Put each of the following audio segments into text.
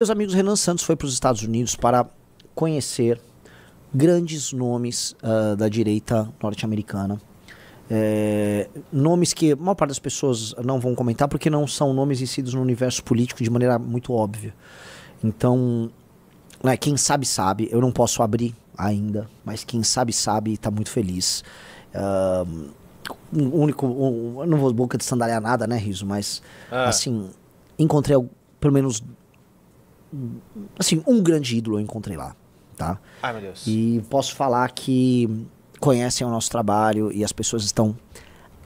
Meus amigos, Renan Santos foi para os Estados Unidos para conhecer grandes nomes da direita norte-americana. Nomes que a maior parte das pessoas não vão comentar porque não são nomes inseridos no universo político de maneira muito óbvia. Então, né, quem sabe, sabe. Eu não posso abrir ainda, mas quem sabe, sabe e está muito feliz. Eu não vou boca de sandália nada, né, Riso? Mas, assim, encontrei pelo menos... assim, um grande ídolo eu encontrei lá, tá? Ai, meu Deus. E posso falar que conhecem o nosso trabalho e as pessoas estão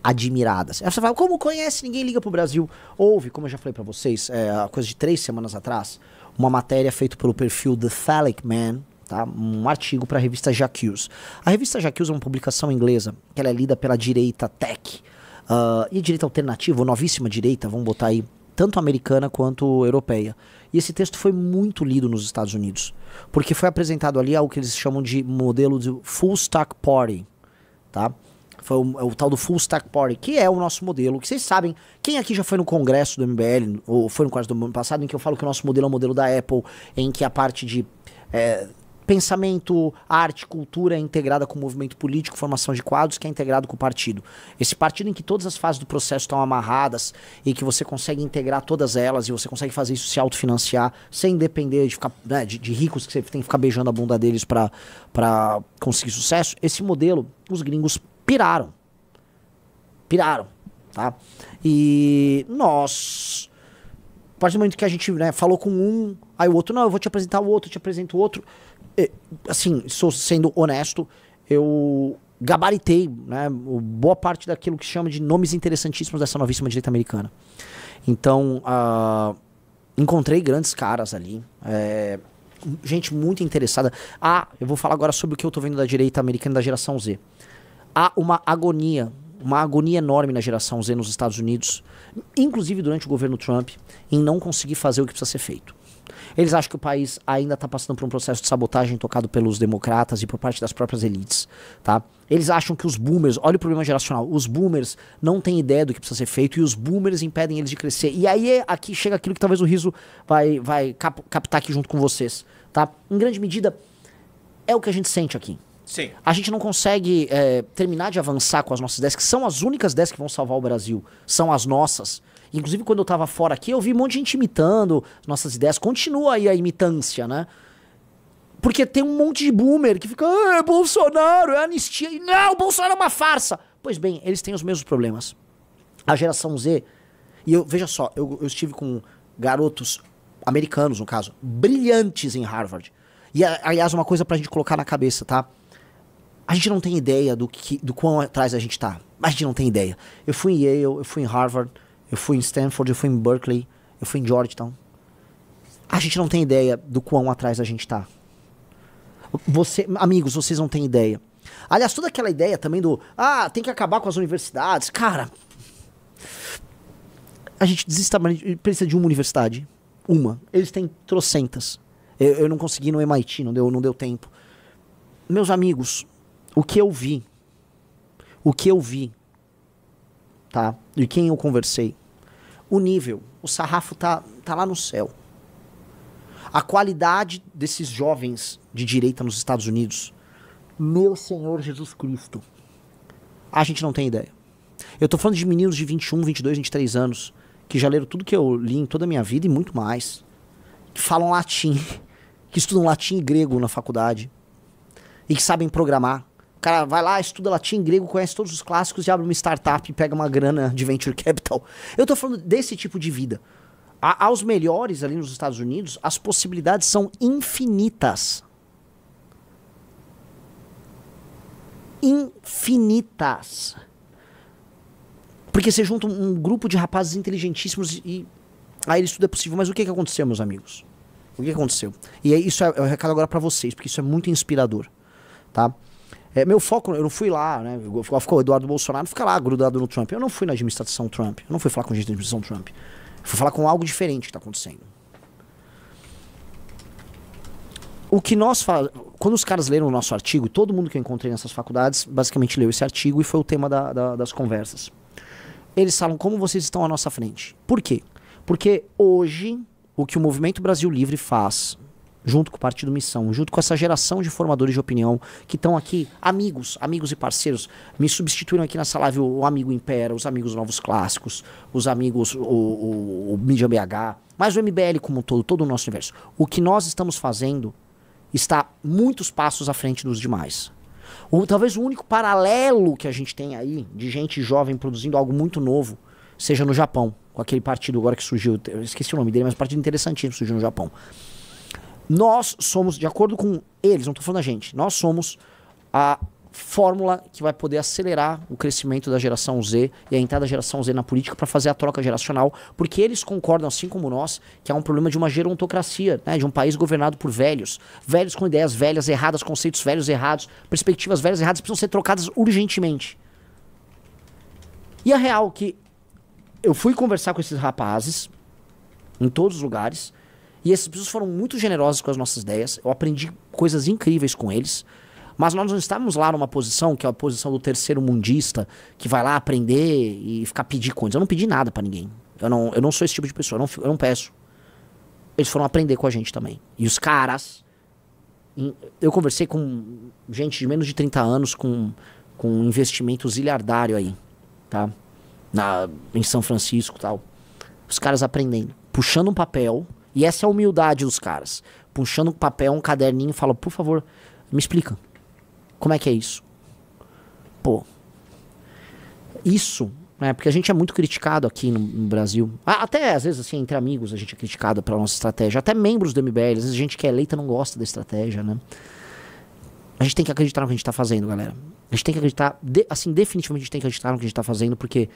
admiradas. Aí você fala, como conhece? Ninguém liga pro Brasil. Houve, como eu já falei pra vocês, coisa de 3 semanas atrás, uma matéria feita pelo perfil The Phallic Man, tá? Um artigo para a revista J'Accuse. A revista J'Accuse é uma publicação inglesa que ela é lida pela direita tech e direita alternativa, ou novíssima direita, vamos botar aí, tanto americana quanto europeia. E esse texto foi muito lido nos Estados Unidos, porque foi apresentado ali algo que eles chamam de modelo de Full Stack Party, tá? Foi o tal do Full Stack Party, que é o nosso modelo, que vocês sabem, quem aqui já foi no congresso do MBL, ou foi no congresso do ano passado, em que eu falo que o nosso modelo é o modelo da Apple, em que a parte de pensamento, arte, cultura é integrada com o movimento político, formação de quadros, que é integrado com o partido. Esse partido em que todas as fases do processo estão amarradas e que você consegue integrar todas elas e você consegue fazer isso se autofinanciar sem depender de ficar, né, de ricos que você tem que ficar beijando a bunda deles pra conseguir sucesso. Esse modelo, os gringos piraram. Piraram, tá? E nós... a partir do momento que a gente, né, falou com um, aí o outro, não, eu vou te apresentar o outro, eu te apresento o outro. Assim, sendo honesto, eu gabaritei, né, boa parte daquilo que chama de nomes interessantíssimos dessa novíssima direita americana. Então, encontrei grandes caras ali, gente muito interessada. Eu vou falar agora sobre o que eu tô vendo da direita americana da geração Z. Há uma agonia enorme na geração Z nos Estados Unidos, inclusive durante o governo Trump, em não conseguir fazer o que precisa ser feito. Eles acham que o país ainda está passando por um processo de sabotagem tocado pelos democratas e por parte das próprias elites, tá? Eles acham que os boomers, olha o problema geracional, os boomers não têm ideia do que precisa ser feito e os boomers impedem eles de crescer. E aí aqui chega aquilo que talvez o Riso vai captar aqui junto com vocês, tá? Em grande medida, é o que a gente sente aqui. Sim. A gente não consegue terminar de avançar com as nossas ideias, que são as únicas ideias que vão salvar o Brasil, são as nossas. Inclusive, quando eu tava fora aqui, eu vi um monte de gente imitando nossas ideias. Continua aí a imitância, né? Porque tem um monte de boomer que fica, é Bolsonaro, é anistia. E não, Bolsonaro é uma farsa. Pois bem, eles têm os mesmos problemas. A geração Z, e veja só, eu estive com garotos americanos, no caso, brilhantes em Harvard. E, aliás, uma coisa pra gente colocar na cabeça, tá? A gente não tem ideia do quão atrás a gente tá. A gente não tem ideia. Eu fui em Yale, eu fui em Harvard, eu fui em Stanford, eu fui em Berkeley, eu fui em Georgetown. A gente não tem ideia do quão atrás a gente tá. Amigos, vocês não têm ideia. Aliás, toda aquela ideia também do... tem que acabar com as universidades. Cara, a gente precisa de uma universidade. Uma. Eles têm trocentas. Eu não consegui no MIT, não deu tempo. Meus amigos, o que eu vi, tá? E quem eu conversei, o nível, o sarrafo tá lá no céu. A qualidade desses jovens de direita nos Estados Unidos, meu Senhor Jesus Cristo, a gente não tem ideia. Eu tô falando de meninos de 21, 22, 23 anos, que já leram tudo que eu li em toda a minha vida e muito mais, que falam latim, que estudam latim e grego na faculdade, e que sabem programar. O cara vai lá, estuda latim e grego, conhece todos os clássicos e abre uma startup e pega uma grana de venture capital. Eu tô falando desse tipo de vida. Aos melhores ali nos Estados Unidos, as possibilidades são infinitas. Infinitas. Porque você junta um grupo de rapazes inteligentíssimos e aí isso tudo é possível. Mas o que aconteceu, meus amigos? O que aconteceu? E isso é o recado agora pra vocês, porque isso é muito inspirador, tá? Meu foco, eu não fui lá, né? Ficou o Eduardo Bolsonaro, fica lá grudado no Trump. Eu não fui na administração Trump, eu não fui falar com gente da administração Trump. Eu fui falar com algo diferente que tá acontecendo. O que nós quando os caras leram o nosso artigo, todo mundo que eu encontrei nessas faculdades basicamente leu esse artigo e foi o tema das conversas. Eles falam como vocês estão à nossa frente. Por quê? Porque hoje o que o Movimento Brasil Livre faz, junto com o Partido Missão, junto com essa geração de formadores de opinião que estão aqui, amigos e parceiros, me substituíram aqui nessa live o amigo Impera, os amigos Novos Clássicos, os amigos, o Mídia BH, mas o MBL como um todo o nosso universo. O que nós estamos fazendo está muitos passos à frente dos demais. Talvez o único paralelo que a gente tem aí, de gente jovem produzindo algo muito novo, seja no Japão, com aquele partido agora que surgiu, eu esqueci o nome dele, mas um partido interessantíssimo surgiu no Japão. Nós somos, de acordo com eles, não estou falando da gente, nós somos a fórmula que vai poder acelerar o crescimento da geração Z e a entrada da geração Z na política para fazer a troca geracional, porque eles concordam, assim como nós, que há um problema de uma gerontocracia, né, de um país governado por velhos com ideias velhas erradas, conceitos velhos errados, perspectivas velhas erradas, precisam ser trocadas urgentemente. E a real que eu fui conversar com esses rapazes em todos os lugares, e essas pessoas foram muito generosas com as nossas ideias, eu aprendi coisas incríveis com eles, mas nós não estávamos lá numa posição, que é a posição do terceiro mundista, que vai lá aprender e ficar pedir coisas. Eu não pedi nada pra ninguém. Eu não sou esse tipo de pessoa, eu não peço. Eles foram aprender com a gente também. E os caras... Eu conversei com gente de menos de 30 anos, com um investimento ziliardário aí, tá? Em São Francisco e tal. Os caras aprendendo, puxando um papel, e essa é a humildade dos caras. Puxando um papel, um caderninho e fala, por favor, me explica. Como é que é isso? Pô, isso, né? Porque a gente é muito criticado aqui no Brasil. Até, às vezes, assim, entre amigos, a gente é criticado pela nossa estratégia. Até membros do MBL, às vezes a gente que é eleita não gosta da estratégia, né? A gente tem que acreditar no que a gente tá fazendo, galera. A gente tem que acreditar, assim, definitivamente a gente tem que acreditar no que a gente tá fazendo, porque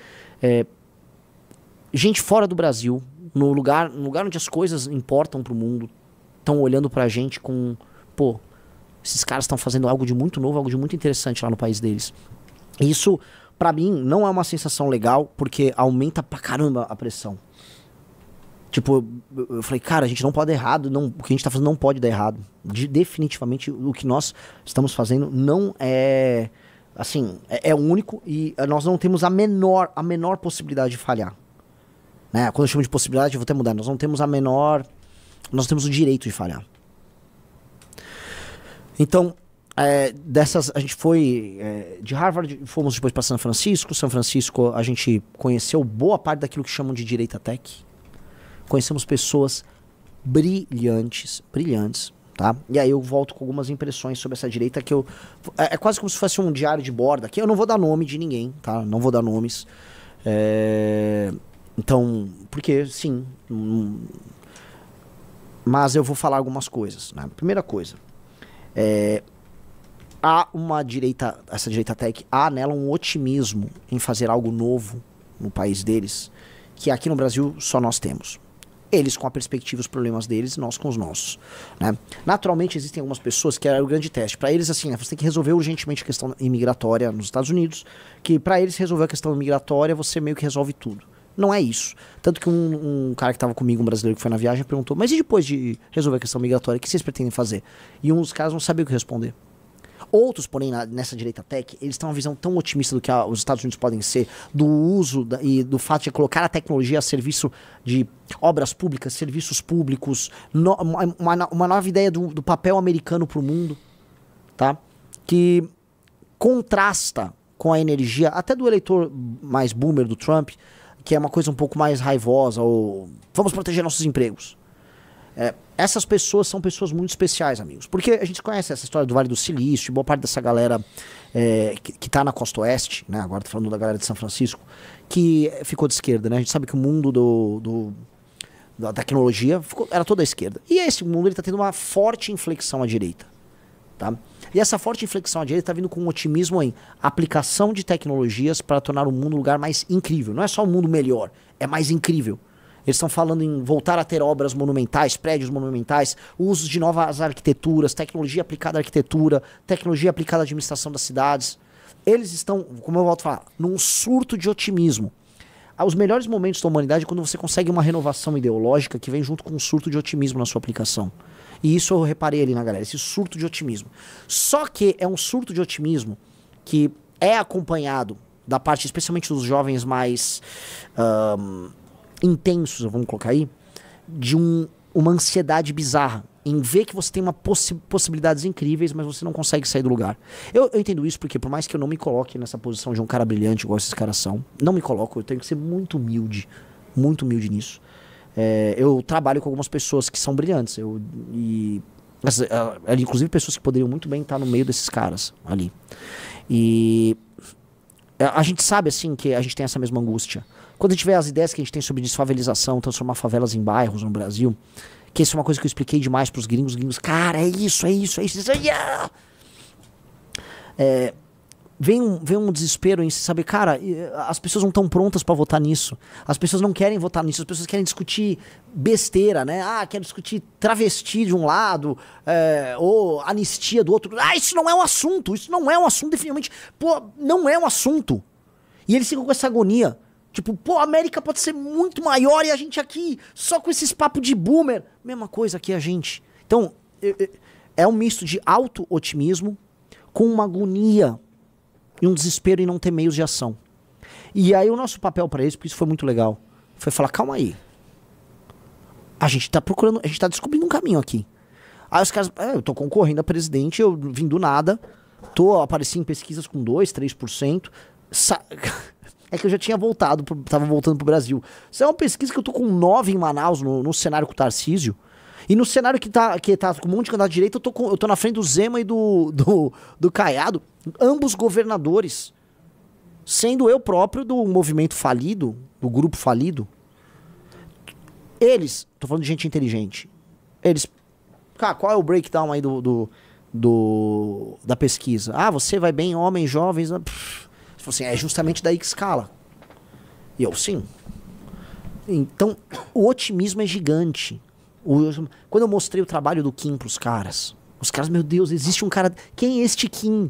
gente fora do Brasil, no lugar onde as coisas importam pro mundo, estão olhando pra gente com, pô, esses caras estão fazendo algo de muito novo, algo de muito interessante lá no país deles. E isso, pra mim, não é uma sensação legal, porque aumenta pra caramba a pressão. Tipo, eu falei, cara, a gente não pode dar errado, o que a gente tá fazendo não pode dar errado. Definitivamente, o que nós estamos fazendo não é, assim, é único e nós não temos a menor possibilidade de falhar. Né? Quando eu chamo de possibilidade, eu vou até mudar, nós não temos nós temos o direito de falhar. Então, a gente foi de Harvard, fomos depois para São Francisco. São Francisco a gente conheceu boa parte daquilo que chamam de direita tech. Conhecemos pessoas brilhantes, tá? E aí eu volto com algumas impressões sobre essa direita que é quase como se fosse um diário de bordo aqui. Eu não vou dar nome de ninguém, tá? Não vou dar nomes. Então, porque sim, mas eu vou falar algumas coisas, né? Primeira coisa, há essa direita tech, há nela um otimismo em fazer algo novo no país deles, que aqui no Brasil só nós temos. Eles com a perspectiva, os problemas deles, nós com os nossos, né? Naturalmente existem algumas pessoas que era o grande teste. Para eles, assim, você tem que resolver urgentemente a questão imigratória nos Estados Unidos, que para eles resolver a questão imigratória, você meio que resolve tudo. Não é isso. Tanto que um cara que estava comigo, um brasileiro que foi na viagem, perguntou, mas e depois de resolver a questão migratória, o que vocês pretendem fazer? E um dos caras não sabia o que responder. Outros, porém, nessa direita tech, eles têm uma visão tão otimista do que os Estados Unidos podem ser, do uso e do fato de colocar a tecnologia a serviço de obras públicas, serviços públicos, uma nova ideia do papel americano para o mundo, tá? Que contrasta com a energia, até do eleitor mais boomer do Trump, que é uma coisa um pouco mais raivosa, ou vamos proteger nossos empregos. Essas pessoas são pessoas muito especiais, amigos. Porque a gente conhece essa história do Vale do Silício, boa parte dessa galera que tá na costa oeste, né? Agora tô falando da galera de São Francisco, que ficou de esquerda, né? A gente sabe que o mundo da tecnologia era toda à esquerda. E esse mundo ele tá tendo uma forte inflexão à direita, tá? E essa forte inflexão à direita tá vindo com um otimismo em aplicação de tecnologias para tornar o mundo um lugar mais incrível. Não é só um mundo melhor, é mais incrível. Eles estão falando em voltar a ter obras monumentais, prédios monumentais, uso de novas arquiteturas, tecnologia aplicada à arquitetura, tecnologia aplicada à administração das cidades. Eles estão, como eu volto a falar, num surto de otimismo. Os melhores momentos da humanidade é quando você consegue uma renovação ideológica que vem junto com um surto de otimismo na sua aplicação. E isso eu reparei ali na galera, esse surto de otimismo. Só que é um surto de otimismo que é acompanhado da parte, especialmente dos jovens mais intensos, vamos colocar aí, uma ansiedade bizarra em ver que você tem possibilidades incríveis, mas você não consegue sair do lugar. Eu entendo isso porque, por mais que eu não me coloque nessa posição de um cara brilhante, igual esses caras são, não me coloco, eu tenho que ser muito humilde nisso. Eu trabalho com algumas pessoas que são brilhantes, inclusive pessoas que poderiam muito bem estar no meio desses caras ali. E a gente sabe, assim, que a gente tem essa mesma angústia. Quando a gente vê as ideias que a gente tem sobre desfavelização, transformar favelas em bairros no Brasil, que isso é uma coisa que eu expliquei demais pros gringos, cara, é isso. Yeah! Vem um desespero em saber, cara, as pessoas não estão prontas pra votar nisso. As pessoas não querem votar nisso, as pessoas querem discutir besteira, né? Querem discutir travesti de um lado, ou anistia do outro. Isso não é um assunto, definitivamente. Pô, não é um assunto. E eles ficam com essa agonia. Tipo, pô, a América pode ser muito maior e a gente aqui, só com esses papos de boomer. Mesma coisa aqui a gente. Então, é um misto de auto-otimismo com uma agonia e um desespero em não ter meios de ação. E aí o nosso papel pra eles, porque isso foi muito legal, foi falar, calma aí. A gente tá procurando, a gente tá descobrindo um caminho aqui. Aí os caras, eu tô concorrendo a presidente, eu vim do nada, apareci em pesquisas com 2%, 3%. É que eu já tinha tava voltando pro Brasil. Isso é uma pesquisa que eu tô com 9 em Manaus, no cenário com o Tarcísio. E no cenário que tá com um monte de candidato de direita, eu tô na frente do Zema e do Caiado, ambos governadores. Sendo eu próprio do movimento falido, do grupo falido. Eles, tô falando de gente inteligente. Eles, cara, qual é o breakdown aí da pesquisa? Você vai bem, homens, jovens... Assim, é justamente daí que escala. E eu, sim. Então, o otimismo é gigante. Quando eu mostrei o trabalho do Kim pros caras, os caras, meu Deus, existe um cara... Quem é este Kim?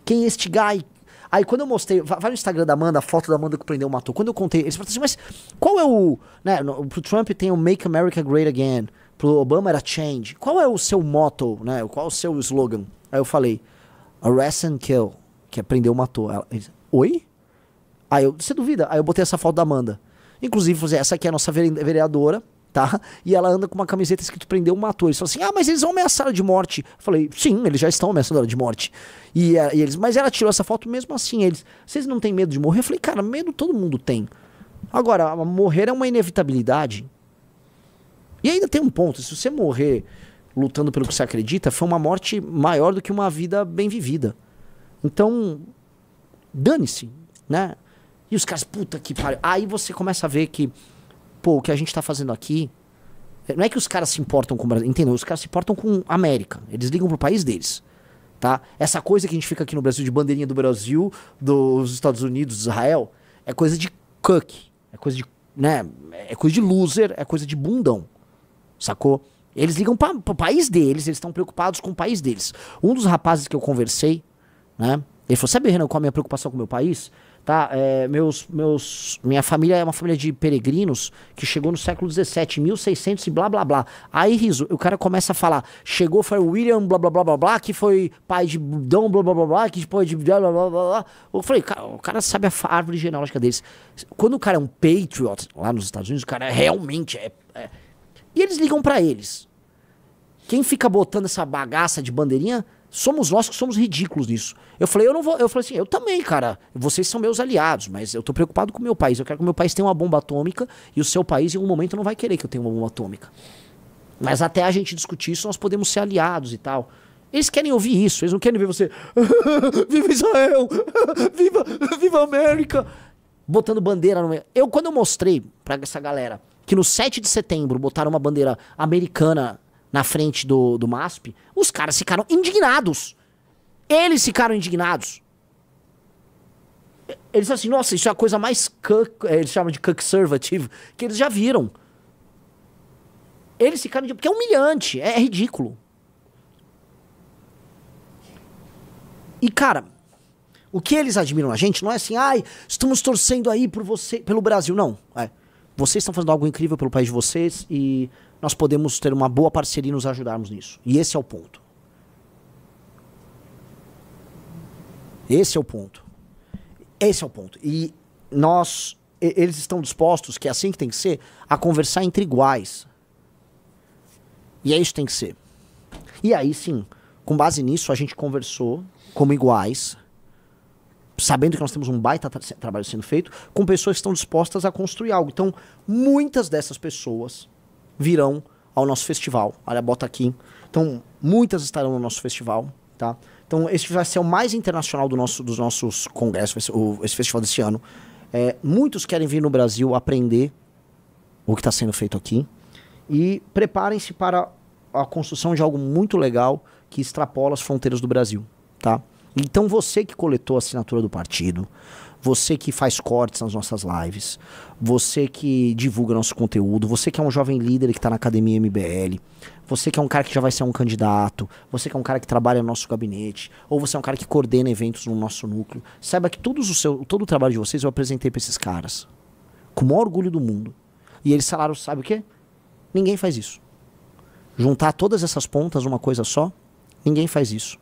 Quem é este guy? Aí quando eu mostrei... Vai no Instagram da Amanda, a foto da Amanda que prendeu matou. Quando eu contei, eles falaram assim, mas qual é o... Né, pro Trump tem o Make America Great Again. Pro Obama era Change. Qual é o seu motto, né? Qual é o seu slogan? Aí eu falei, Arrest and Kill. Que é prendeu, matou. Oi? Você duvida? Aí eu botei essa foto da Amanda. Inclusive, essa aqui é a nossa vereadora, tá? E ela anda com uma camiseta escrito prendeu, matou. Eles falaram assim, mas eles vão ameaçar ela de morte. Eu falei, sim, eles já estão ameaçando ela de morte. E eles, mas ela tirou essa foto mesmo assim. Vocês não têm medo de morrer? Eu falei, cara, medo todo mundo tem. Agora, morrer é uma inevitabilidade. E ainda tem um ponto, se você morrer lutando pelo que você acredita, foi uma morte maior do que uma vida bem vivida. Então... dane-se, né? E os caras, puta que pariu. Aí você começa a ver que, pô, o que a gente tá fazendo aqui, não é que os caras se importam com o Brasil, entendeu? Os caras se importam com a América. Eles ligam pro país deles, tá? Essa coisa que a gente fica aqui no Brasil de bandeirinha do Brasil, dos Estados Unidos, de Israel, é coisa de cuck, é coisa de, né? É coisa de loser, é coisa de bundão, sacou? Eles ligam pro país deles, eles estão preocupados com o país deles. Um dos rapazes que eu conversei, né? Ele falou, sabe, Renan, qual a minha preocupação com o meu país? Tá, minha família é uma família de peregrinos que chegou no século XVII, 1600 e blá blá blá. Aí, Riso, o cara começa a falar, chegou, foi William blá blá blá blá blá, que foi pai de Dom blá blá blá blá, que depois de blá blá blá blá. Eu falei, cara, o cara sabe a árvore genealógica deles. Quando o cara é um patriot lá nos Estados Unidos, o cara realmente E eles ligam pra eles. Quem fica botando essa bagaça de bandeirinha... somos nós que somos ridículos nisso. Eu falei, eu falei assim, eu também, cara. Vocês são meus aliados, mas eu tô preocupado com o meu país. Eu quero que o meu país tenha uma bomba atômica e o seu país em um momento não vai querer que eu tenha uma bomba atômica. Mas até a gente discutir isso, nós podemos ser aliados e tal. Eles querem ouvir isso, eles não querem ver você viva Israel, viva a América, botando bandeira no meio. Quando eu mostrei pra essa galera que no 7 de setembro botaram uma bandeira americana na frente do MASP, os caras ficaram indignados. Eles ficaram indignados. Eles falaram assim, nossa, isso é a coisa mais eles chamam de conservative, que eles já viram. Eles ficaram porque é humilhante, é ridículo. E, cara, o que eles admiram na gente não é assim, estamos torcendo aí por você, pelo Brasil, não. Vocês estão fazendo algo incrível pelo país de vocês e nós podemos ter uma boa parceria e nos ajudarmos nisso. E esse é o ponto. Esse é o ponto. Esse é o ponto. E eles estão dispostos, que é assim que tem que ser, a conversar entre iguais. E é isso que tem que ser. E aí sim, com base nisso, a gente conversou como iguais, sabendo que nós temos um baita trabalho sendo feito, com pessoas que estão dispostas a construir algo. Então, muitas dessas pessoas virão ao nosso festival. Olha, bota aqui. Então, muitas estarão no nosso festival, tá? Então, esse vai ser o mais internacional dos nossos congressos, esse festival desse ano. Muitos querem vir no Brasil aprender o que está sendo feito aqui. E preparem-se para a construção de algo muito legal que extrapola as fronteiras do Brasil, tá? Então, você que coletou a assinatura do partido, você que faz cortes nas nossas lives, você que divulga nosso conteúdo, você que é um jovem líder que está na Academia MBL, você que é um cara que já vai ser um candidato, você que é um cara que trabalha no nosso gabinete, ou você é um cara que coordena eventos no nosso núcleo, saiba que todo o trabalho de vocês eu apresentei para esses caras, com o maior orgulho do mundo. E eles falaram, sabe o quê? Ninguém faz isso. Juntar todas essas pontas numa coisa só, ninguém faz isso.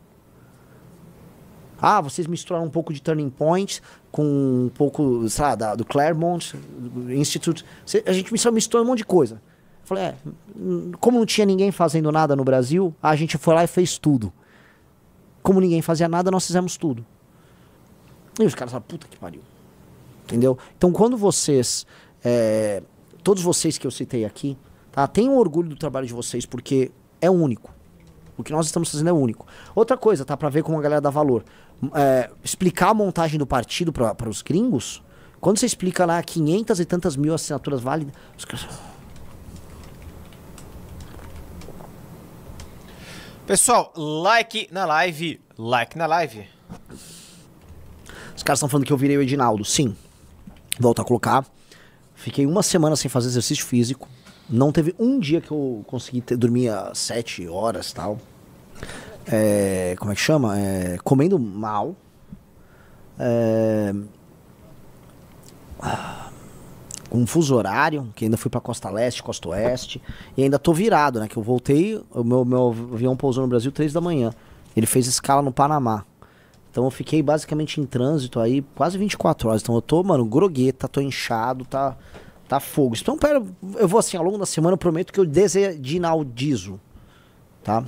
Ah, vocês misturaram um pouco de Turning Point com um pouco, sei lá, do Claremont Institute. A gente misturou um monte de coisa. Eu falei, como não tinha ninguém fazendo nada no Brasil, a gente foi lá e fez tudo. Como ninguém fazia nada, nós fizemos tudo. E os caras falaram, puta que pariu. Entendeu? Então, quando vocês, todos vocês que eu citei aqui, tá, tenham orgulho do trabalho de vocês, porque é único. O que nós estamos fazendo é único. Outra coisa, tá? Pra ver como a galera dá valor. Explicar a montagem do partido para os gringos, quando você explica lá 500 e tantas mil assinaturas válidas, os caras... Pessoal, like na live. Like na live. Os caras estão falando que eu virei o Edinaldo. Sim. Volto a colocar. Fiquei uma semana sem fazer exercício físico. Não teve um dia que eu consegui dormir 7 horas e tal. Como é que chama? Comendo mal. Com um fuso horário, que ainda fui pra Costa Leste, Costa Oeste. E ainda tô virado, né? Que eu voltei, o meu avião pousou no Brasil 3 da manhã. Ele fez escala no Panamá. Então eu fiquei basicamente em trânsito aí quase 24 horas. Então eu tô, mano, grogueta, tô inchado, tá fogo. Então, pera, eu vou assim, ao longo da semana eu prometo que eu desedinaldizo, tá?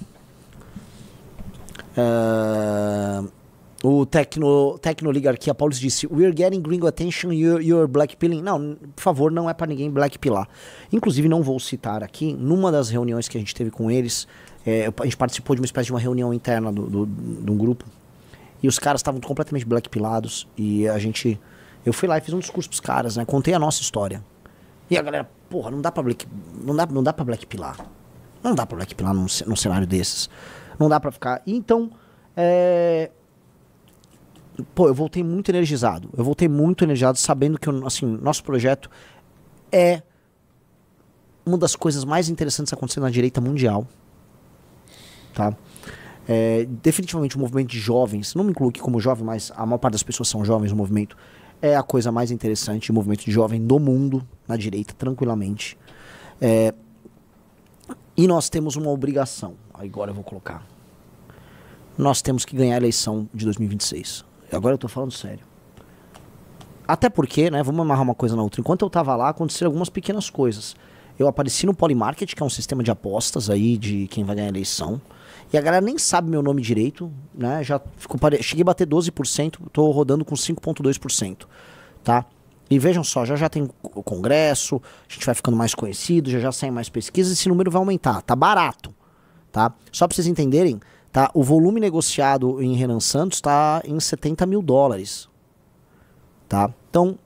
O Tecnoligarquia Paulus disse, we're getting gringo attention, you're blackpilling. Não, por favor, não é pra ninguém blackpillar. Inclusive, não vou citar aqui, numa das reuniões que a gente teve com eles, a gente participou de uma espécie de uma reunião interna de um grupo, e os caras estavam completamente blackpillados, e eu fui lá e fiz um discurso pros caras, né? Contei a nossa história. E a galera, porra, não dá pra blackpillar. Não dá pra blackpillar num cenário desses. Não dá pra ficar... Então, eu voltei muito energizado. Eu voltei muito energizado sabendo que, assim, nosso projeto é uma das coisas mais interessantes acontecendo na direita mundial. Tá? Definitivamente o movimento de jovens, não me incluo aqui como jovem, mas a maior parte das pessoas são jovens no movimento, é a coisa mais interessante, o movimento de jovem do mundo, na direita, tranquilamente. E nós temos uma obrigação, agora eu vou colocar. Nós temos que ganhar a eleição de 2026. Agora eu tô falando sério. Até porque, né, vamos amarrar uma coisa na outra. Enquanto eu tava lá, aconteceram algumas pequenas coisas. Eu apareci no Polymarket, que é um sistema de apostas aí de quem vai ganhar a eleição. E a galera nem sabe meu nome direito, né? Cheguei a bater 12%, tô rodando com 5,2%, tá? E vejam só, já tem o congresso, a gente vai ficando mais conhecido, já saem mais pesquisas, esse número vai aumentar, tá barato, tá? Só pra vocês entenderem, tá? O volume negociado em Renan Santos tá em 70 mil dólares, tá? Então,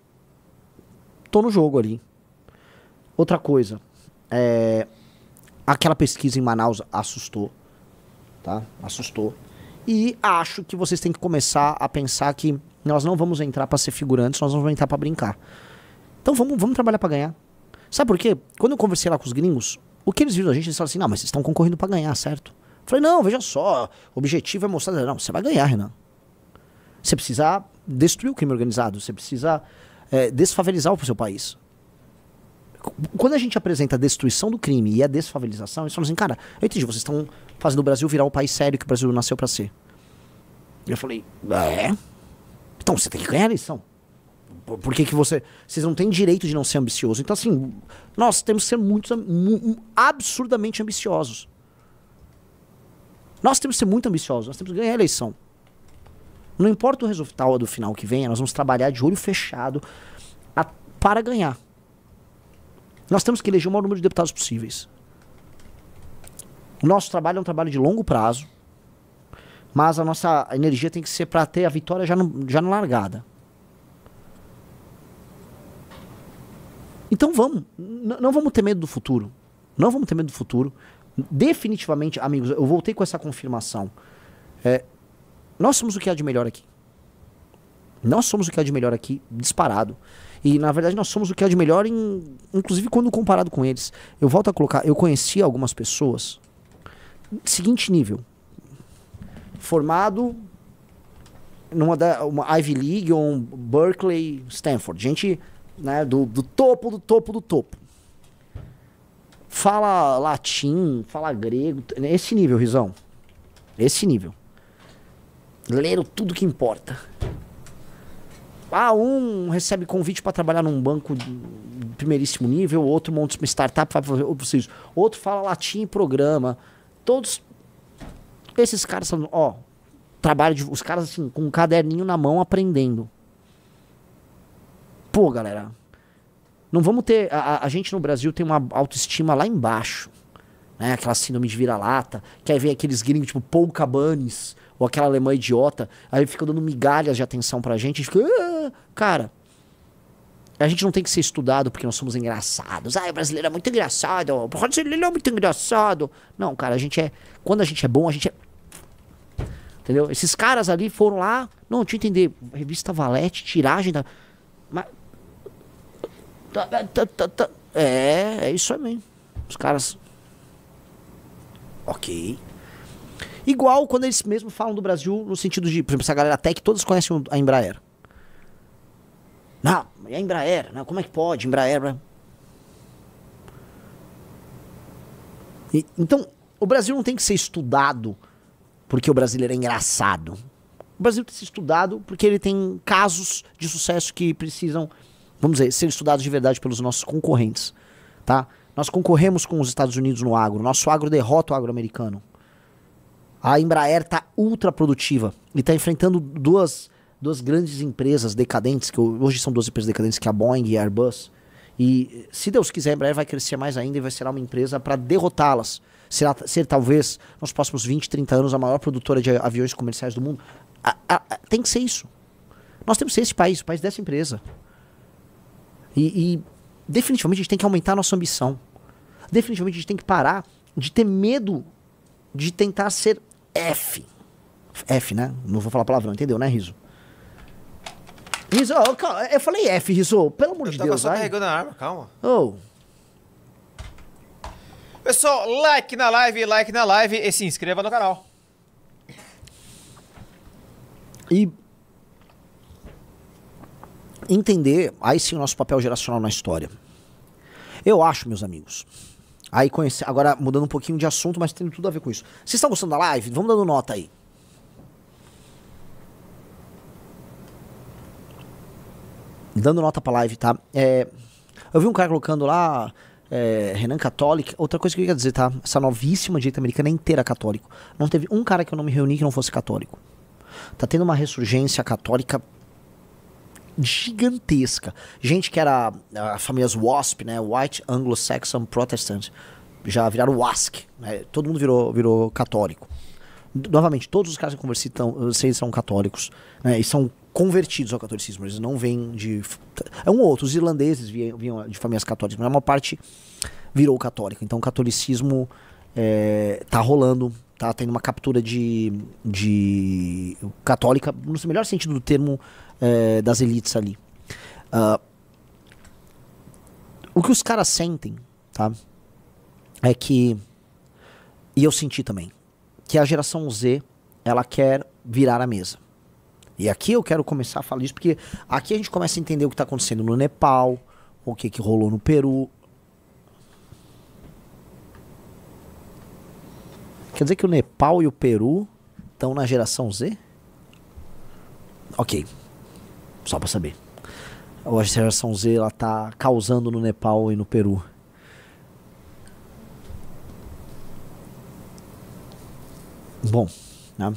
tô no jogo ali. Outra coisa, aquela pesquisa em Manaus assustou. Tá? Assustou. E acho que vocês têm que começar a pensar que nós não vamos entrar para ser figurantes, nós vamos entrar para brincar. Então vamos trabalhar para ganhar. Sabe por quê? Quando eu conversei lá com os gringos, o que eles viram da gente, eles falaram assim, não, mas vocês estão concorrendo para ganhar, certo? Eu falei, não, veja só, o objetivo é mostrar, não, você vai ganhar, Renan. Você precisa destruir o crime organizado, você precisa desfavelizar o seu país. Quando a gente apresenta a destruição do crime e a desfavelização, eles falam assim, cara, eu entendi, vocês estão fazendo o Brasil virar o país sério que o Brasil nasceu pra ser. E eu falei, então você tem que ganhar a eleição. Por que vocês não têm direito de não ser ambicioso? Então assim, nós temos que ser absurdamente ambiciosos. Nós temos que ser muito ambiciosos, nós temos que ganhar a eleição. Não importa o resultado do final que venha, nós vamos trabalhar de olho fechado para ganhar. Nós temos que eleger o maior número de deputados possíveis. O nosso trabalho é um trabalho de longo prazo, mas a nossa energia tem que ser para ter a vitória já na largada. Então vamos. Não vamos ter medo do futuro. Não vamos ter medo do futuro. Definitivamente, amigos, eu voltei com essa confirmação. Nós somos o que há de melhor aqui. Nós somos o que há de melhor aqui, disparado. E, na verdade, nós somos o que há de melhor, inclusive quando comparado com eles. Eu volto a colocar, eu conheci algumas pessoas, seguinte nível. Formado uma Ivy League ou um Berkeley, Stanford. Gente, né, do topo, do topo, do topo. Fala latim, fala grego. Esse nível, Rizão. Esse nível. Leram tudo que importa. Um recebe convite para trabalhar num banco de primeiríssimo nível, outro monta uma startup, outro fala latim e programa. Todos esses caras são, os caras assim, com um caderninho na mão aprendendo. Pô, galera, não vamos ter, a gente no Brasil tem uma autoestima lá embaixo, né? Aquela síndrome de vira-lata, que aí vem aqueles gringos tipo Paul Cabanes, ou aquela alemã idiota, aí fica dando migalhas de atenção pra gente, e fica, cara, a gente não tem que ser estudado porque nós somos engraçados. O brasileiro é muito engraçado, o brasileiro é muito engraçado. Não, cara, quando a gente é bom, a gente é... Entendeu? Esses caras ali foram lá, não, deixa eu entender, revista Valete, tiragem da... Mas... É isso aí mesmo. Os caras... Ok. Igual quando eles mesmos falam do Brasil no sentido de, por exemplo, essa galera tech, todos conhecem a Embraer. Não, é a Embraer, não, como é que pode? Embraer. Então, o Brasil não tem que ser estudado porque o brasileiro é engraçado. O Brasil tem que ser estudado porque ele tem casos de sucesso que precisam, vamos dizer, ser estudados de verdade pelos nossos concorrentes, tá? Nós concorremos com os Estados Unidos no agro. Nosso agro derrota o agro americano. A Embraer está ultra produtiva e está enfrentando duas grandes empresas decadentes, que hoje são duas empresas decadentes, que é a Boeing e a Airbus. E se Deus quiser, a Embraer vai crescer mais ainda e vai ser uma empresa para derrotá-las. Ser talvez, nos próximos 20, 30 anos, a maior produtora de aviões comerciais do mundo. Tem que ser isso. Nós temos que ser esse país, o país dessa empresa. E definitivamente a gente tem que aumentar a nossa ambição. Definitivamente a gente tem que parar de ter medo de tentar ser F, né? Não vou falar palavrão, entendeu, né, Riso? Riso, eu falei F, Riso. Pelo amor de Deus, Eu tava só carregando a arma, calma. Pessoal, like na live e se inscreva no canal. E entender, aí sim, o nosso papel geracional na história. Eu acho, meus amigos... Aí agora mudando um pouquinho de assunto, mas tem tudo a ver com isso. Vocês estão gostando da live? Vamos dando nota aí. Dando nota pra live, tá? Eu vi um cara colocando lá, Renan Católico. Outra coisa que eu queria dizer, tá? Essa novíssima direita americana é inteira católico. Não teve um cara que eu não me reuni que não fosse católico. Tá tendo uma ressurgência católica gigantesca. Gente que era a família WASP, né? White Anglo-Saxon Protestant, já viraram WASC, né? Todo mundo virou católico. Novamente, todos os caras que eu conversei são católicos, né? E são convertidos ao catolicismo. Eles não vêm de... ou outro, os irlandeses vinham de famílias católicas, mas a maior parte virou católico. Então o catolicismo tá rolando, tá tendo uma captura de católica, no melhor sentido do termo, das elites ali. O que os caras sentem, tá? É que, e eu senti também, que a geração Z, ela quer virar a mesa. E aqui eu quero começar a falar isso, porque aqui a gente começa a entender o que está acontecendo no Nepal, o que rolou no Peru. Quer dizer que o Nepal e o Peru estão na geração Z? Ok. Só pra saber. A geração Z, ela tá causando no Nepal e no Peru. Bom, né?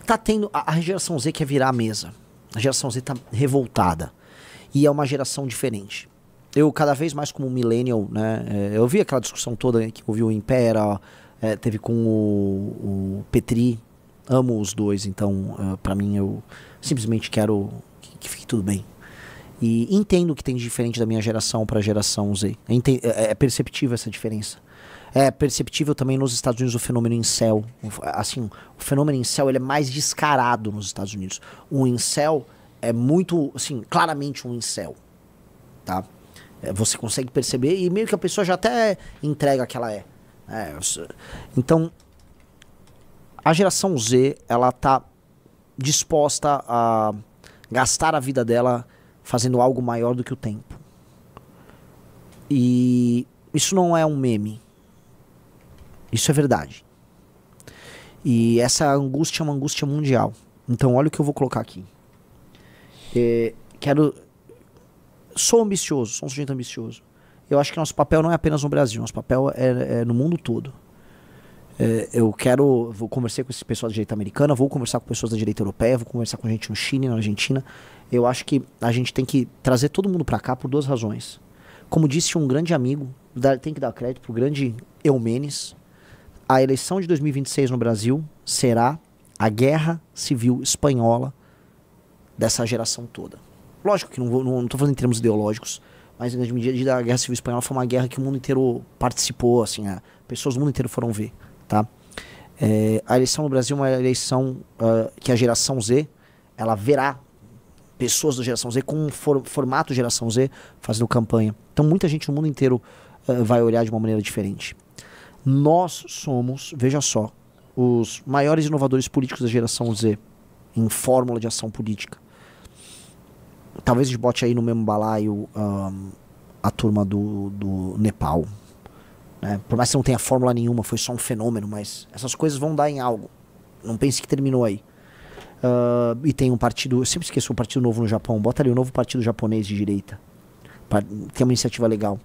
Tá tendo... A geração Z quer virar a mesa. A geração Z tá revoltada. E é uma geração diferente. Eu, cada vez mais como millennial, né? Eu vi aquela discussão toda que ouviu o Impera, teve com o Petri. Amo os dois, então, pra mim, eu simplesmente quero que fique tudo bem. E entendo o que tem de diferente da minha geração pra geração Z. É perceptível essa diferença. É perceptível também nos Estados Unidos o fenômeno incel. Assim, o fenômeno incel ele é mais descarado nos Estados Unidos. O incel é muito, assim, claramente um incel, tá? Você consegue perceber e meio que a pessoa já até entrega que ela é. Então, a geração Z, ela tá disposta a gastar a vida dela fazendo algo maior do que o tempo. E isso não é um meme. Isso é verdade. E essa angústia é uma angústia mundial. Então olha o que eu vou colocar aqui. Sou ambicioso, sou um sujeito ambicioso. Eu acho que nosso papel não é apenas no Brasil, nosso papel é no mundo todo. Vou conversar com esse pessoal da direita americana, vou conversar com pessoas da direita europeia, vou conversar com gente no Chile, na Argentina. Eu acho que a gente tem que trazer todo mundo pra cá por duas razões. Como disse um grande amigo, tem que dar crédito pro grande Eumenes, a eleição de 2026 no Brasil será a guerra civil espanhola dessa geração toda. Lógico que não tô falando em termos ideológicos, mas em grande medida a guerra civil espanhola foi uma guerra que o mundo inteiro participou, assim, pessoas do mundo inteiro foram ver, tá? A eleição no Brasil é uma eleição que a geração Z, ela verá pessoas da geração Z com um formato geração Z fazendo campanha. Então muita gente no mundo inteiro vai olhar de uma maneira diferente. Nós somos, veja só, os maiores inovadores políticos da geração Z em fórmula de ação política. Talvez a gente bote aí no mesmo balaio a turma do Nepal. Né? Por mais que não tenha fórmula nenhuma, foi só um fenômeno, mas essas coisas vão dar em algo. Não pense que terminou aí. E tem um partido, eu sempre esqueço o Partido Novo no Japão, bota ali o novo partido japonês de direita. Tem uma iniciativa legal.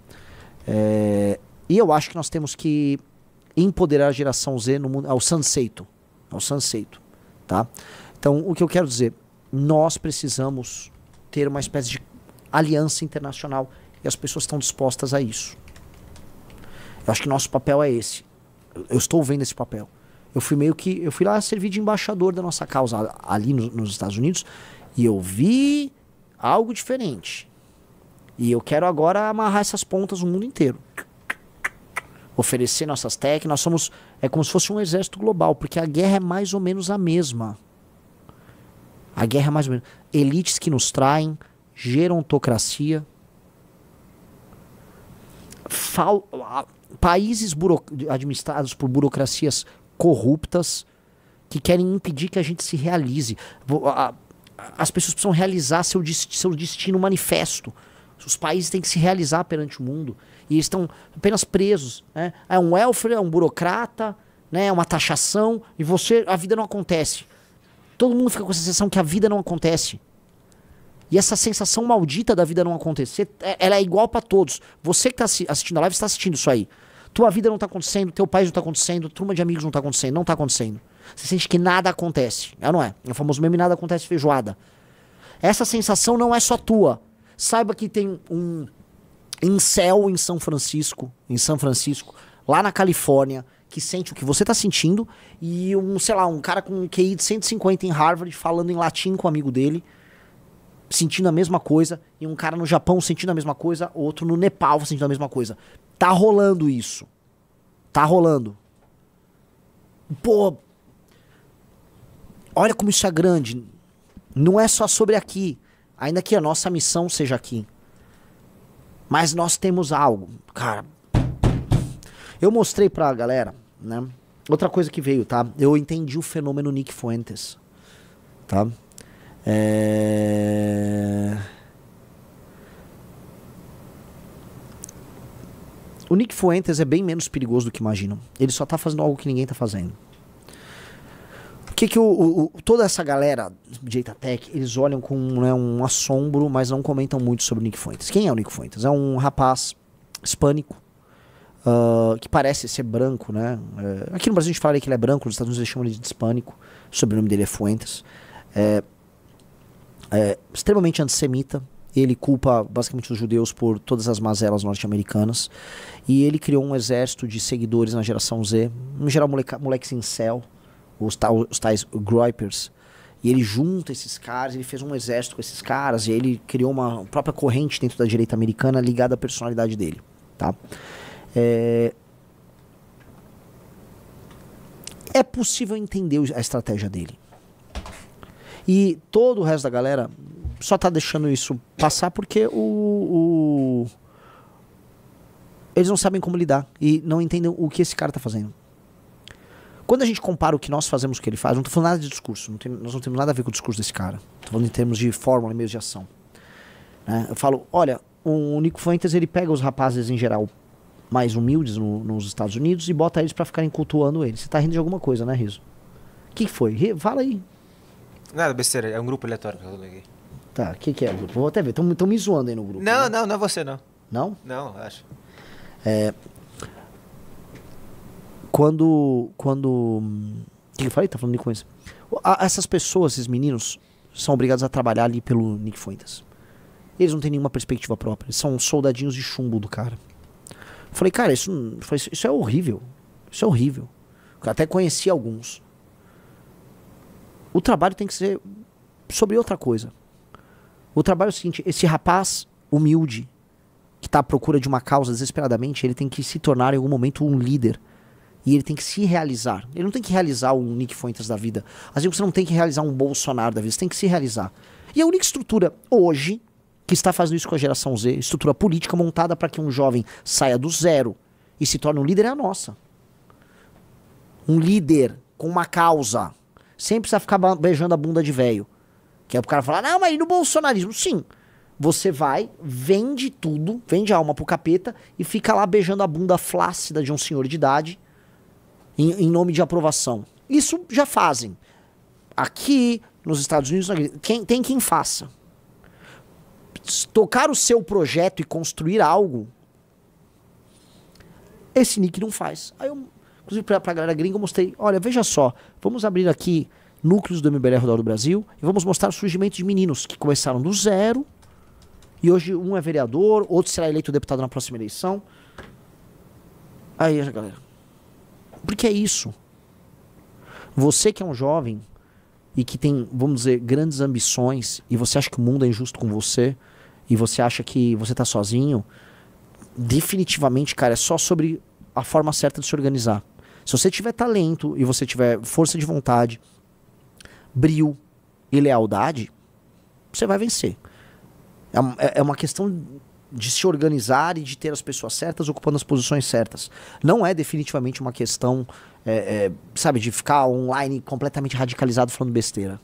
E eu acho que nós temos que empoderar a geração Z no mundo, ao Sanseito, tá? Então, o que eu quero dizer, nós precisamos ter uma espécie de aliança internacional e as pessoas estão dispostas a isso. Eu acho que nosso papel é esse. Eu estou vendo esse papel. Eu fui lá servir de embaixador da nossa causa ali nos Estados Unidos e eu vi algo diferente. E eu quero agora amarrar essas pontas no mundo inteiro. Oferecer nossas técnicas, é como se fosse um exército global, porque a guerra é mais ou menos a mesma. A guerra é mais ou menos. Elites que nos traem, gerontocracia, países administrados por burocracias corruptas que querem impedir que a gente se realize. As pessoas precisam realizar seu destino manifesto. Os países têm que se realizar perante o mundo. E eles estão apenas presos. Né? É um welfare, é um burocrata, né? É uma taxação. E a vida não acontece. Todo mundo fica com a sensação que a vida não acontece. E essa sensação maldita da vida não acontecer, ela é igual para todos. Você que está assistindo a live, está assistindo isso aí. Tua vida não está acontecendo, teu país não está acontecendo, turma de amigos não está acontecendo, não está acontecendo. Você sente que nada acontece. Não é? É o famoso meme, nada acontece feijoada. Essa sensação não é só tua. Saiba que tem um incel em São Francisco, lá na Califórnia, que sente o que você tá sentindo, e um cara com um QI de 150 em Harvard, falando em latim com um amigo dele, sentindo a mesma coisa, e um cara no Japão sentindo a mesma coisa, outro no Nepal sentindo a mesma coisa. Tá rolando isso. Tá rolando. Pô, olha como isso é grande. Não é só sobre aqui. Ainda que a nossa missão seja aqui. Mas nós temos algo. Cara, eu mostrei pra galera, né? Outra coisa que veio, tá? Eu entendi o fenômeno Nick Fuentes. Tá? O Nick Fuentes é bem menos perigoso do que imaginam. Ele só tá fazendo algo que ninguém tá fazendo. Toda essa galera de Tech, eles olham com um assombro, mas não comentam muito sobre o Nick Fuentes. Quem é o Nick Fuentes? É um rapaz hispânico, que parece ser branco, né? Aqui no Brasil a gente fala que ele é branco, nos Estados Unidos eles chamam ele de hispânico, o sobrenome dele é Fuentes. Extremamente antissemita. Ele culpa basicamente os judeus por todas as mazelas norte-americanas. E ele criou um exército de seguidores na geração Z, em geral moleques incel, os tais groypers. E ele junta esses caras, ele fez um exército com esses caras, e ele criou uma própria corrente dentro da direita americana ligada à personalidade dele. Tá? É possível entender a estratégia dele. E todo o resto da galera só tá deixando isso passar porque eles não sabem como lidar e não entendem o que esse cara tá fazendo. Quando a gente compara o que nós fazemos com o que ele faz, não tô falando nada de discurso, nós não temos nada a ver com o discurso desse cara. Tô falando em termos de fórmula e meios de ação. Né? Eu falo, olha, o Nico Fuentes, ele pega os rapazes em geral mais humildes nos Estados Unidos e bota eles pra ficarem cultuando ele. Você tá rindo de alguma coisa, né, Riso? O que foi? Fala aí. Nada, besteira, é um grupo aleatório que eu coloquei. Tá, o que é o grupo? Vou até ver, estão me zoando aí no grupo. Não, né? não é você, não. Não? Não, acho. Quando... O que eu falei? Tá falando de coisa. Essas pessoas, esses meninos, são obrigados a trabalhar ali pelo Nick Fuentes. Eles não têm nenhuma perspectiva própria. Eles são soldadinhos de chumbo do cara. Eu falei, cara, isso é horrível. Isso é horrível. Eu até conheci alguns. O trabalho tem que ser sobre outra coisa. O trabalho é o seguinte, esse rapaz humilde, que está à procura de uma causa desesperadamente, ele tem que se tornar em algum momento um líder. E ele tem que se realizar. Ele não tem que realizar um Nick Fuentes da vida. Às vezes você não tem que realizar um Bolsonaro da vida, você tem que se realizar. E a única estrutura hoje que está fazendo isso com a geração Z, estrutura política montada para que um jovem saia do zero e se torne um líder, é a nossa. Um líder com uma causa. Sem precisar ficar beijando a bunda de velho. Que é pro cara falar, não, mas no bolsonarismo, sim. Você vai, vende tudo, vende a alma pro capeta e fica lá beijando a bunda flácida de um senhor de idade em nome de aprovação. Isso já fazem. Aqui, nos Estados Unidos, tem quem faça. Tocar o seu projeto e construir algo, esse Nick não faz. Aí eu, inclusive pra galera gringa, eu mostrei, olha, veja só, vamos abrir aqui núcleos do MBL Rodar do Brasil e vamos mostrar o surgimento de meninos que começaram do zero e hoje um é vereador, outro será eleito deputado na próxima eleição. Aí, galera, porque é isso. Você que é um jovem e que tem, vamos dizer, grandes ambições e você acha que o mundo é injusto com você e você acha que você tá sozinho, definitivamente, cara, é só sobre a forma certa de se organizar. Se você tiver talento e você tiver força de vontade, brio e lealdade, você vai vencer. É uma questão de se organizar e de ter as pessoas certas ocupando as posições certas. Não é definitivamente uma questão, sabe, de ficar online completamente radicalizado falando besteira.